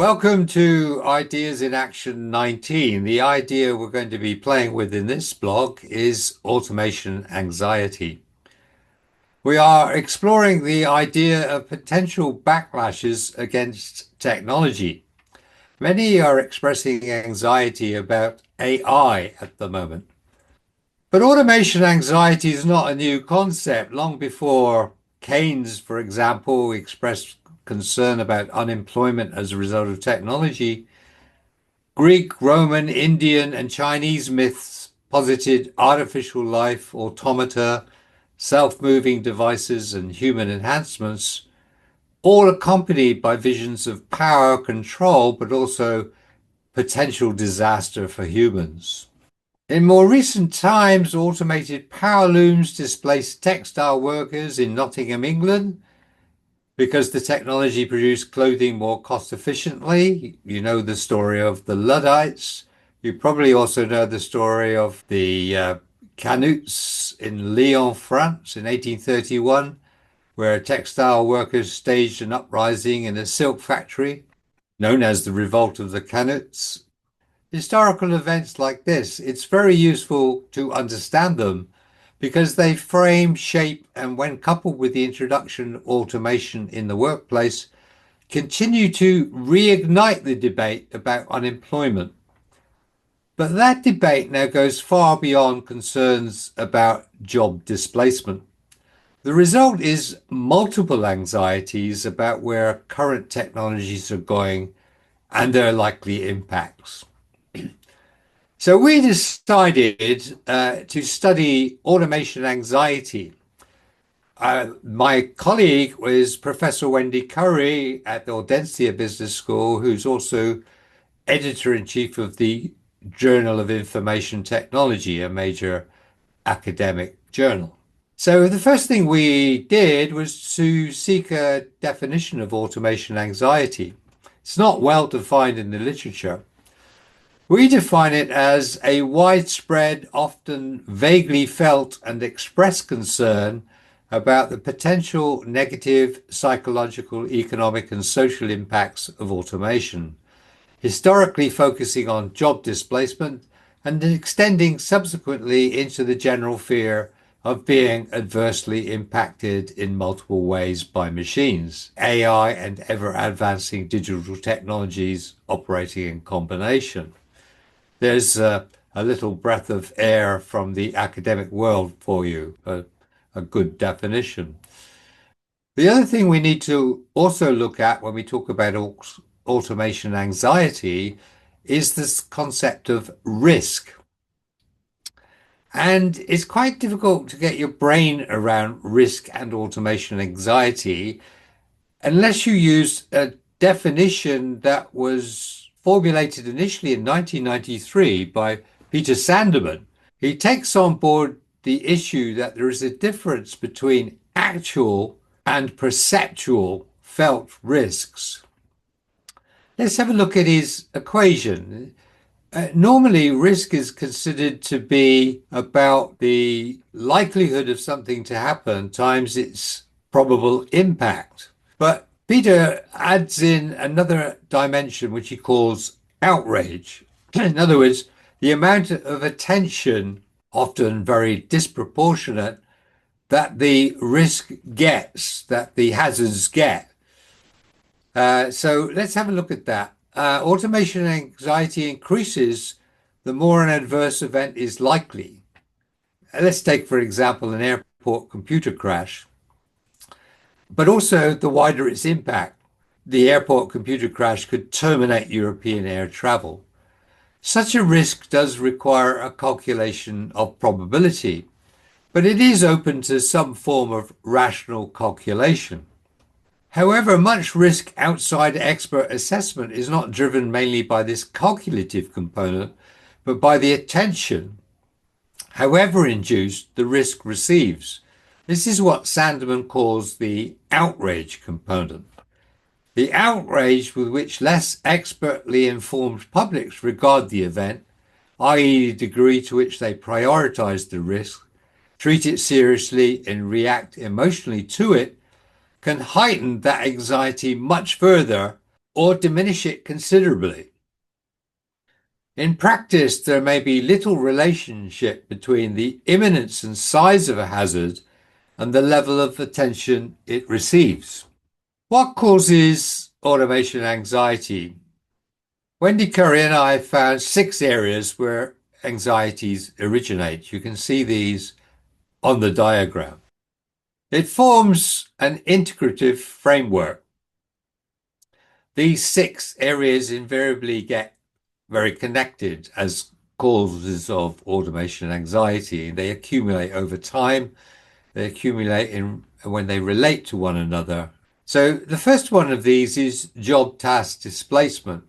Welcome to Ideas in Action 19. The idea we're going to be playing with in this blog is automation anxiety. We are exploring the idea of potential backlashes against technology. Many are expressing anxiety about AI at the moment. But automation anxiety is not a new concept. Long before Keynes, for example, expressed concern about unemployment as a result of technology, Greek, Roman, Indian, and Chinese myths posited artificial life, automata, self-moving devices, and human enhancements, all accompanied by visions of power, control, but also potential disaster for humans. In more recent times, automated power looms displaced textile workers in Nottingham, England, because the technology produced clothing more cost efficiently. You know the story of the Luddites. You probably also know the story of the Canuts in Lyon, France in 1831, where textile workers staged an uprising in a silk factory known as the Revolt of the Canuts. Historical events like this, it's very useful to understand them because they frame, shape, and when coupled with the introduction of automation in the workplace, continue to reignite the debate about unemployment. But that debate now goes far beyond concerns about job displacement. The result is multiple anxieties about where current technologies are going and their likely impacts. So we decided to study automation anxiety. My colleague was Professor Wendy Curry at the Audencia Business School, who's also editor-in-chief of the Journal of Information Technology, a major academic journal. So the first thing we did was to seek a definition of automation anxiety. It's not well defined in the literature. We define it as a widespread, often vaguely felt and expressed concern about the potential negative psychological, economic, and social impacts of automation, historically focusing on job displacement and extending subsequently into the general fear of being adversely impacted in multiple ways by machines, AI, and ever-advancing digital technologies operating in combination. There's a little breath of air from the academic world for you, a good definition. The other thing we need to also look at when we talk about automation anxiety is this concept of risk. And it's quite difficult to get your brain around risk and automation anxiety unless you use a definition that was formulated initially in 1993 by Peter Sanderman. He takes on board the issue that there is a difference between actual and perceptual felt risks. Let's have a look at his equation. Normally, risk is considered to be about the likelihood of something to happen times its probable impact. But Peter adds in another dimension, which he calls outrage. In other words, the amount of attention, often very disproportionate, that the risk gets, that the hazards get. So let's have a look at that. Automation anxiety increases the more an adverse event is likely. Let's take, for example, an airport computer crash, but also the wider its impact. The airport computer crash could terminate European air travel. Such a risk does require a calculation of probability, but it is open to some form of rational calculation. However, much risk outside expert assessment is not driven mainly by this calculative component, but by the attention, however induced, the risk receives. This is what Sanderman calls the outrage component. The outrage with which less expertly informed publics regard the event, i.e. the degree to which they prioritize the risk, treat it seriously, and react emotionally to it, can heighten that anxiety much further or diminish it considerably. In practice, there may be little relationship between the imminence and size of a hazard and the level of attention it receives. What causes automation anxiety? Wendy Curry and I found 6 areas where anxieties originate. You can see these on the diagram. It forms an integrative framework. These 6 areas invariably get very connected as causes of automation anxiety. They accumulate over time. They accumulate when they relate to one another. So the first one of these is job task displacement.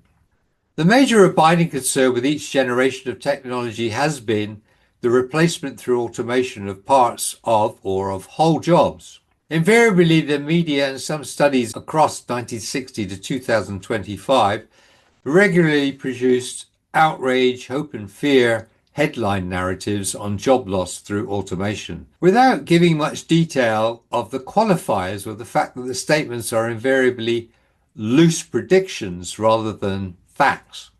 The major abiding concern with each generation of technology has been the replacement through automation of parts of or of whole jobs. Invariably, the media and some studies across 1960 to 2025 regularly produced outrage, hope and fear headline narratives on job loss through automation, without giving much detail of the qualifiers or the fact that the statements are invariably loose predictions rather than facts.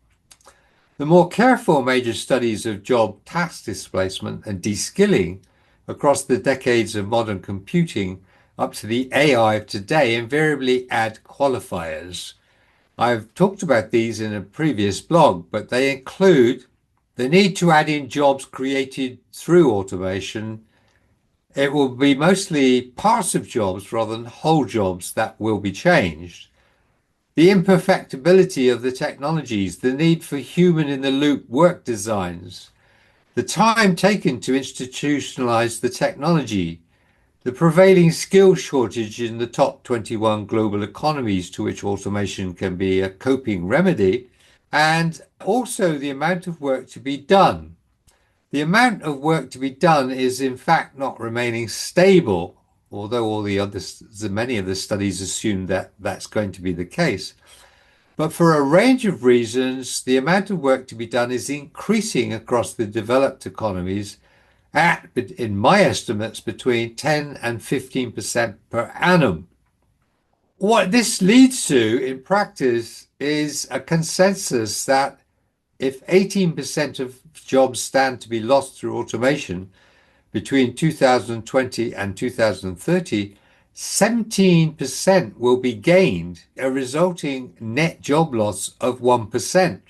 The more careful major studies of job task displacement and de-skilling across the decades of modern computing up to the AI of today invariably add qualifiers. I've talked about these in a previous blog, but they include the need to add in jobs created through automation. It will be mostly parts of jobs rather than whole jobs that will be changed. The imperfectibility of the technologies, the need for human-in-the-loop work designs, the time taken to institutionalize the technology, the prevailing skill shortage in the top 21 global economies to which automation can be a coping remedy, and also the amount of work to be done. The amount of work to be done is in fact not remaining stable, although many of the studies assume that that's going to be the case. But for a range of reasons, the amount of work to be done is increasing across the developed economies at, in my estimates, between 10 and 15% per annum. What this leads to in practice is a consensus that if 18% of jobs stand to be lost through automation between 2020 and 2030, 17% will be gained, a resulting net job loss of 1%.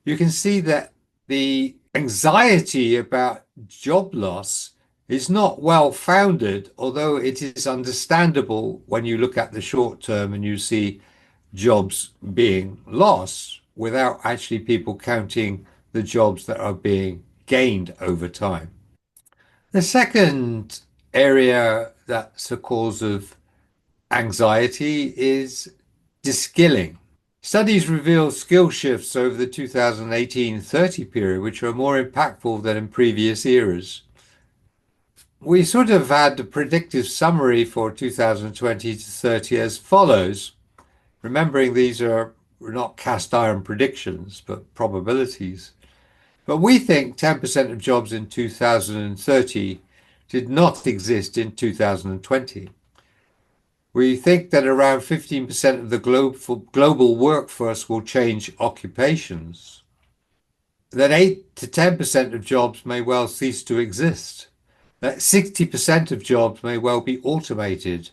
You can see that the anxiety about job loss is not well founded, although it is understandable when you look at the short term and you see jobs being lost without actually people counting the jobs that are being gained over time. The second area that's a cause of anxiety is de-skilling. Studies reveal skill shifts over the 2018-30 period, which are more impactful than in previous eras. We sort of had the predictive summary for 2020 to 30 as follows, remembering these are not cast iron predictions, but probabilities. But we think 10% of jobs in 2030 did not exist in 2020. We think that around 15% of the global workforce will change occupations. That 8 to 10% of jobs may well cease to exist. That 60% of jobs may well be automated.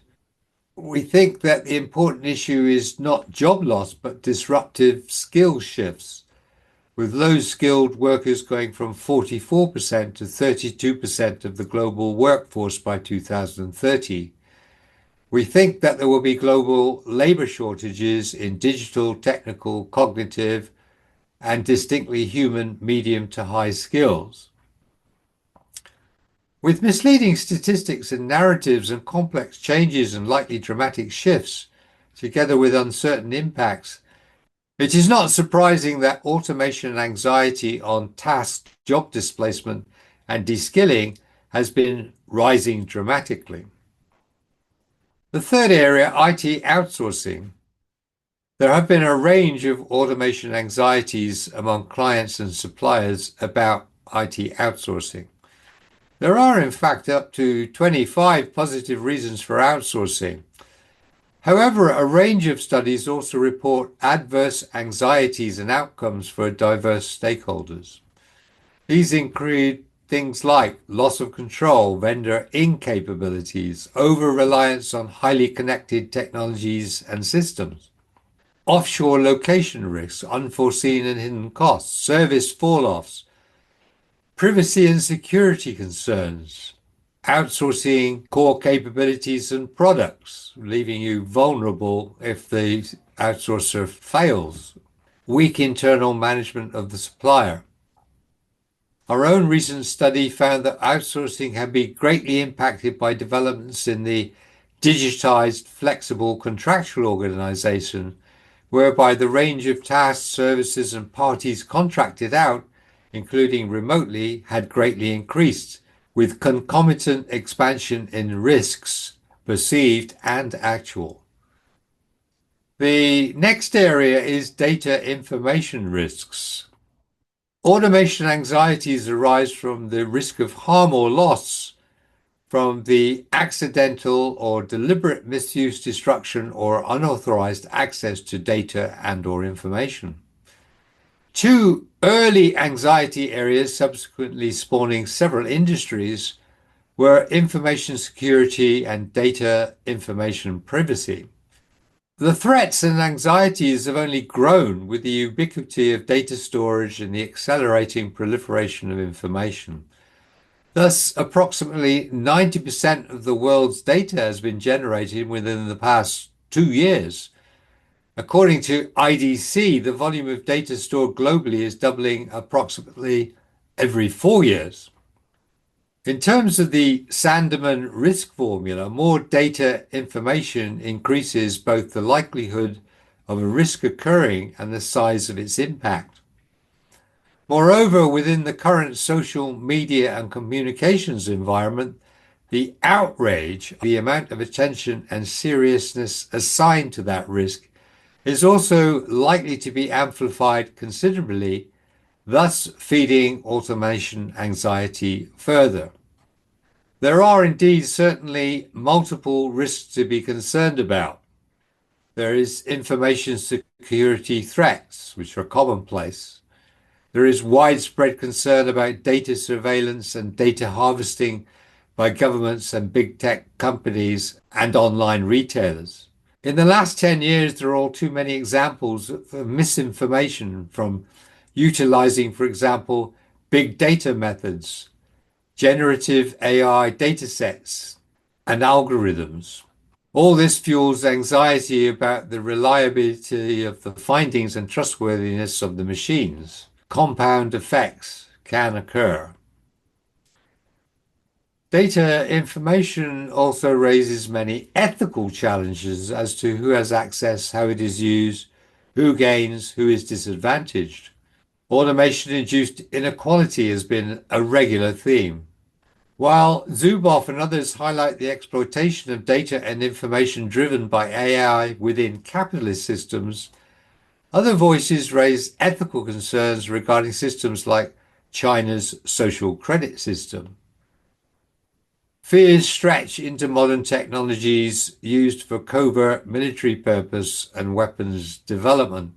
We think that the important issue is not job loss, but disruptive skill shifts, with low-skilled workers going from 44% to 32% of the global workforce by 2030. We think that there will be global labor shortages in digital, technical, cognitive, and distinctly human medium to high skills. With misleading statistics and narratives and complex changes and likely dramatic shifts, together with uncertain impacts, it is not surprising that automation anxiety on task, job displacement, and de-skilling has been rising dramatically. The third area, IT outsourcing. There have been a range of automation anxieties among clients and suppliers about IT outsourcing. There are, in fact, up to 25 positive reasons for outsourcing. However, a range of studies also report adverse anxieties and outcomes for diverse stakeholders. These include things like loss of control, vendor incapabilities, over-reliance on highly connected technologies and systems, offshore location risks, unforeseen and hidden costs, service fall-offs, privacy and security concerns, outsourcing core capabilities and products, leaving you vulnerable if the outsourcer fails, weak internal management of the supplier. Our own recent study found that outsourcing had been greatly impacted by developments in the digitized, flexible contractual organization, whereby the range of tasks, services, and parties contracted out, including remotely, had greatly increased, with concomitant expansion in risks, perceived and actual. The next area is data information risks. Automation anxieties arise from the risk of harm or loss from the accidental or deliberate misuse, destruction, or unauthorized access to data and/or information. Two early anxiety areas, subsequently spawning several industries, were information security and data information privacy. The threats and anxieties have only grown with the ubiquity of data storage and the accelerating proliferation of information. Thus, approximately 90% of the world's data has been generated within the past 2 years. According to IDC, the volume of data stored globally is doubling approximately every 4 years. In terms of the Sanderman risk formula, more data information increases both the likelihood of a risk occurring and the size of its impact. Moreover, within the current social media and communications environment, the outrage, the amount of attention and seriousness assigned to that risk, is also likely to be amplified considerably, thus feeding automation anxiety further. There are indeed certainly multiple risks to be concerned about. There is information security threats, which are commonplace. There is widespread concern about data surveillance and data harvesting by governments and big tech companies and online retailers. In the last 10 years, there are all too many examples of misinformation, from utilizing, for example, big data methods, generative AI datasets, and algorithms. All this fuels anxiety about the reliability of the findings and trustworthiness of the machines. Compound effects can occur. Data information also raises many ethical challenges as to who has access, how it is used, who gains, who is disadvantaged. Automation-induced inequality has been a regular theme. While Zuboff and others highlight the exploitation of data and information driven by AI within capitalist systems, other voices raise ethical concerns regarding systems like China's social credit system. Fears stretch into modern technologies used for covert military purpose and weapons development.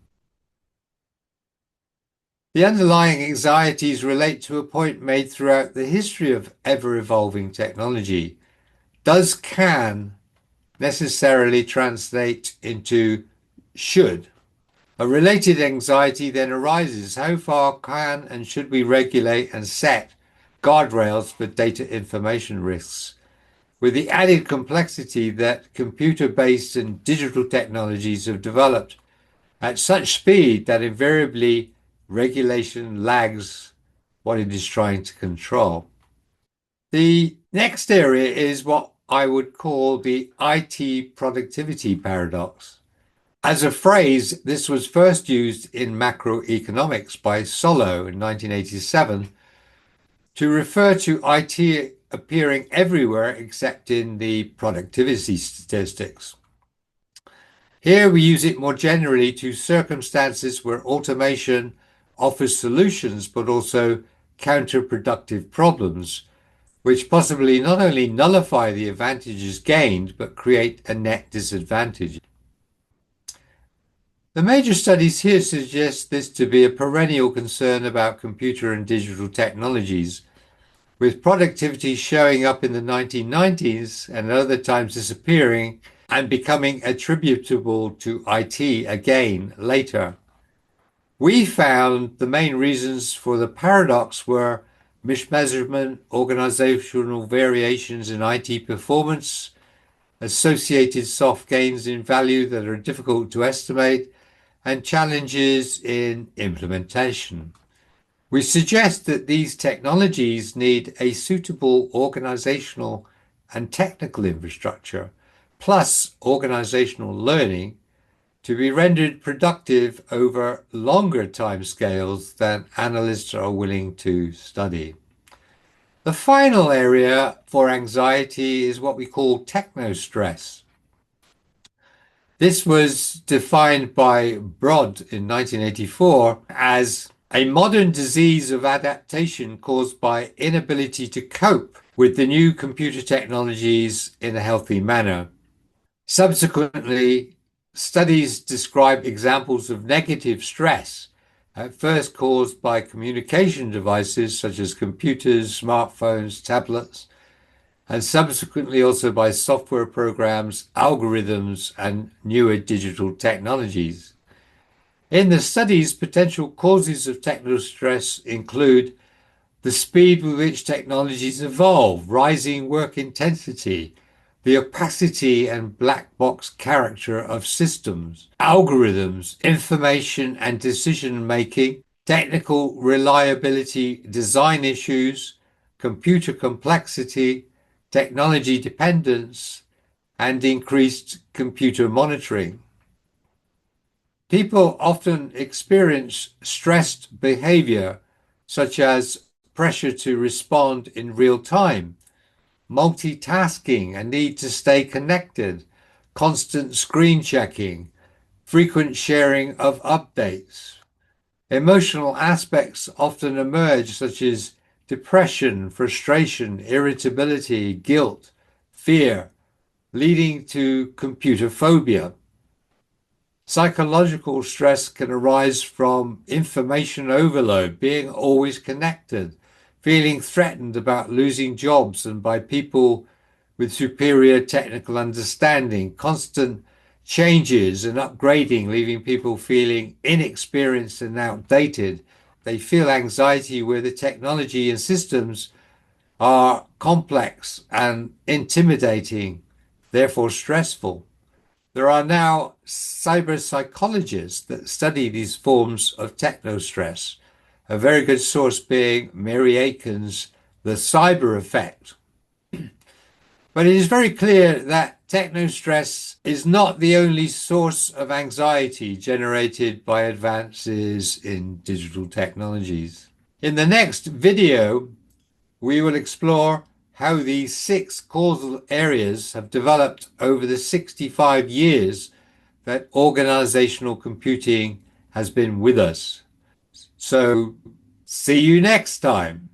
The underlying anxieties relate to a point made throughout the history of ever-evolving technology. Does can necessarily translate into should? A related anxiety then arises. How far can and should we regulate and set guardrails for data information risks, with the added complexity that computer-based and digital technologies have developed at such speed that invariably regulation lags what it is trying to control? The next area is what I would call the IT productivity paradox. As a phrase, this was first used in macroeconomics by Solow in 1987 to refer to IT appearing everywhere except in the productivity statistics. Here we use it more generally to circumstances where automation offers solutions but also counterproductive problems, which possibly not only nullify the advantages gained, but create a net disadvantage. The major studies here suggest this to be a perennial concern about computer and digital technologies, with productivity showing up in the 1990s and at other times disappearing and becoming attributable to IT again later. We found the main reasons for the paradox were mismeasurement, organizational variations in IT performance, associated soft gains in value that are difficult to estimate, and challenges in implementation. We suggest that these technologies need a suitable organizational and technical infrastructure, plus organizational learning, to be rendered productive over longer timescales than analysts are willing to study. The final area for anxiety is what we call technostress. This was defined by Broad in 1984 as a modern disease of adaptation caused by inability to cope with the new computer technologies in a healthy manner. Subsequently, studies describe examples of negative stress, at first caused by communication devices such as computers, smartphones, tablets, and subsequently also by software programs, algorithms, and newer digital technologies. In the studies, potential causes of technostress include the speed with which technologies evolve, rising work intensity, the opacity and black box character of systems, algorithms, information and decision making, technical reliability, design issues, computer complexity, technology dependence, and increased computer monitoring. People often experience stressed behavior, such as pressure to respond in real time, multitasking and need to stay connected, constant screen checking, frequent sharing of updates. Emotional aspects often emerge, such as depression, frustration, irritability, guilt, fear, leading to computer phobia. Psychological stress can arise from information overload, being always connected, feeling threatened about losing jobs and by people with superior technical understanding, constant changes and upgrading, leaving people feeling inexperienced and outdated. They feel anxiety where the technology and systems are complex and intimidating, therefore stressful. There are now cyber psychologists that study these forms of technostress, a very good source being Mary Aiken's The Cyber Effect. But it is very clear that technostress is not the only source of anxiety generated by advances in digital technologies. In the next video, we will explore how these 6 causal areas have developed over the 65 years that organizational computing has been with us. So, see you next time.